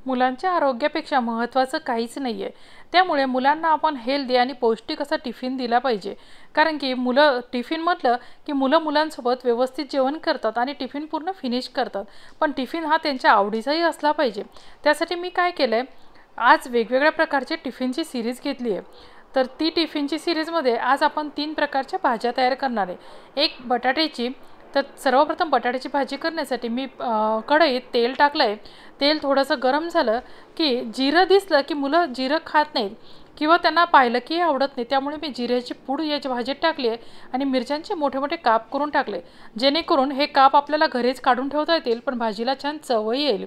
मुलांच्या आरोग्यापेक्षा महत्त्वाचं काहीच नाही आहे। त्यामुळे मुलांना आपण हेल्दी आणि पौष्टिक असा टिफिन दिला पाहिजे। कारण की मुलं टिफिन म्हटलं की मुलांसोबत व्यवस्थित जेवण करतात आणि टिफिन पूर्ण फिनिश करतात। पण टिफिन हा त्यांच्या आवडीचाही असला पाहिजे। त्यासाठी मी काय केलंय, आज वेगवेगळ्या प्रकारचे टिफिनची सीरीज घेतली आहे। तर ती टिफिनची सीरीजमध्ये आज आपण 3 प्रकारच्या भाज्या तयार करणार आहे। एक बटाट्याची, तर सर्वप्रथम बटाट्याची भाजी करण्यासाठी मी कढईत तेल टाकलंय। तेल थोडंसं गरम झालं की जिरं दिसलं की मुलं जिरं खात नाहीत किंवा त्यांना पाहिलं की आवडत नाही, त्यामुळे मी जिऱ्याची पूड याच्या भाजीत टाकली आहे आणि मिरच्यांचे मोठे मोठे काप करून टाकले, जेणेकरून हे काप आपल्याला घरीच काढून ठेवता येतील पण भाजीला छान चवही येईल।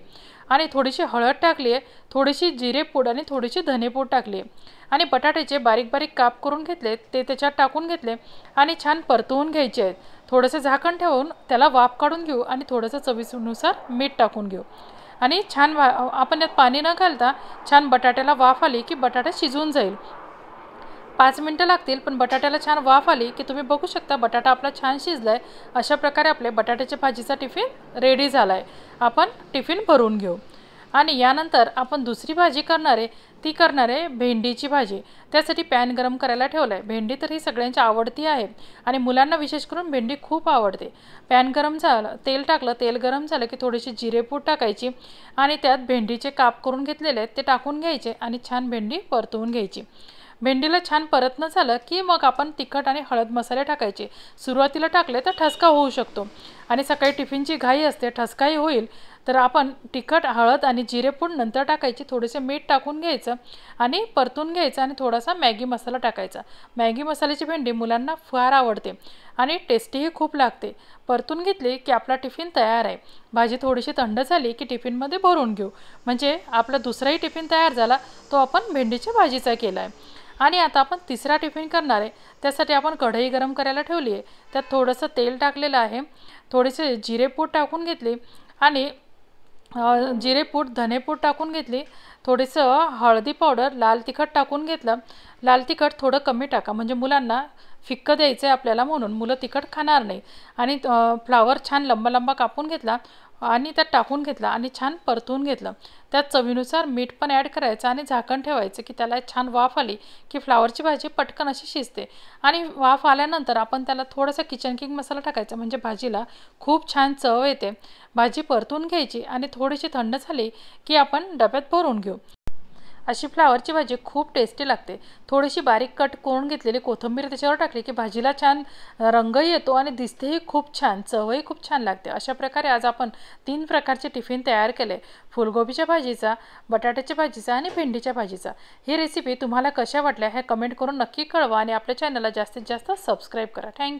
आणि थोडीशी हळद टाकली आहे, थोडीशी जिरेपूड आणि थोडीशी धनेपूड टाकली आहे आणि बटाट्याचे बारीक बारीक काप करून घेतले ते त्याच्यात टाकून घेतले आणि छान परतवून घ्यायचे आहेत। थोडंसं झाकण ठेवून त्याला वाफ काढून घेऊ आणि थोडंसं चवीनुसार मीठ टाकून घेऊ आणि छान आपण यात पाणी न घालता छान बटाट्याला वाफ आली की बटाटा शिजून जाईल। 5 मिनिटं लागतील, पण बटाट्याला छान वाफ आली की तुम्ही बघू शकता बटाटा आपला छान शिजलाय। अशा प्रकारे आपले बटाट्याच्या भाजीचा टिफिन रेडी झालाय। आपण टिफिन भरून घेऊ आणि यानंतर आपण दुसरी भाजी करणार आहे, ती करणार आहे भेंडीची भाजी। त्यासाठी पॅन गरम करायला ठेवलाय। भेंडी तर ही सगळ्यांची आवडती आहे आणि मुलांना विशेष करून भेंडी खूप आवडते। पॅन गरम झालं, तेल टाकलं, तेल गरम झालं की थोडीशी जिरेपूड टाकायची आणि त्यात भेंडीचे काप करून घेतलेले आहेत ते टाकून घ्यायचे आणि छान भेंडी परतवून घ्यायची। भेंडीला छान परतणं झालं की मग आपण तिखट आणि हळद मसाले टाकायचे। सुरुवातीला टाकले तर ठसका होऊ शकतो आणि सकाळी टिफिनची घाई असते, ठसकाही होईल, तर आपण तिखट, हळद आणि जिरेपूड नंतर टाकायची। थोडेसे मीठ टाकून घ्यायचं आणि परतून घ्यायचं आणि थोडासा मॅगी मसाला टाकायचा। मॅगी मसाल्याची भेंडी मुलांना फार आवडते आणि टेस्टीही खूप लागते। परतून घेतली की आपला टिफिन तयार आहे। भाजी थोडीशी थंड झाली की टिफिनमध्ये भरून घेऊ, म्हणजे आपला दुसराही टिफिन तयार झाला, तो आपण भेंडीच्या भाजीचा केला आहे। आणि आता आपण तिसरा टिफिन करणार आहे। त्यासाठी आपण कढई गरम करायला ठेवली आहे, त्यात थोडंसं तेल टाकलेलं आहे, थोडेसे जिरेपूड टाकून घेतली आणि जिरेपूड, धनेपूड टाकून घेतली, थोडंसं हळदी पावडर, लाल तिखट टाकून घेतलं। लाल तिखट थोडं कमी टाका, म्हणजे मुलांना फिक्कं द्यायचं आहे आपल्याला, म्हणून मुलं तिखट खाणार नाही। आणि फ्लावर छान लंबा लंबा कापून घेतला आणि त्यात टाकून घेतला आणि छान परतून घेतलं। त्यात चवीनुसार मीठ पण ॲड करायचं आणि झाकण ठेवायचं की त्याला छान वाफ आली की फ्लावरची भाजी पटकन अशी शिजते। आणि वाफ आल्यानंतर आपण त्याला थोडासा किचन किंग मसाला टाकायचा, म्हणजे भाजीला खूप छान चव येते। भाजी परतून घ्यायची आणि थोडीशी थंड झाली की आपण डब्यात भरून घेऊ। अशी फ्लावरची भाजी खूप टेस्टी लागते। थोडीशी बारीक कट करून घेतलेली कोथिंबीर त्याच्यावर टाकली की भाजीला छान रंगही येतो आणि दिसतेही खूप छान, चवही खूप छान लागते। अशा प्रकारे आज आपण 3 प्रकारचे टिफिन तयार केले, फुलगोबीच्या भाजीचा, बटाट्याच्या भाजीचा आणि भेंडीच्या भाजीचा। ही रेसिपी तुम्हाला कशा वाटल्या हे कमेंट करून नक्की कळवा आणि आपल्या चॅनलला जास्तीत जास्त सबस्क्राईब करा। थँक्यू।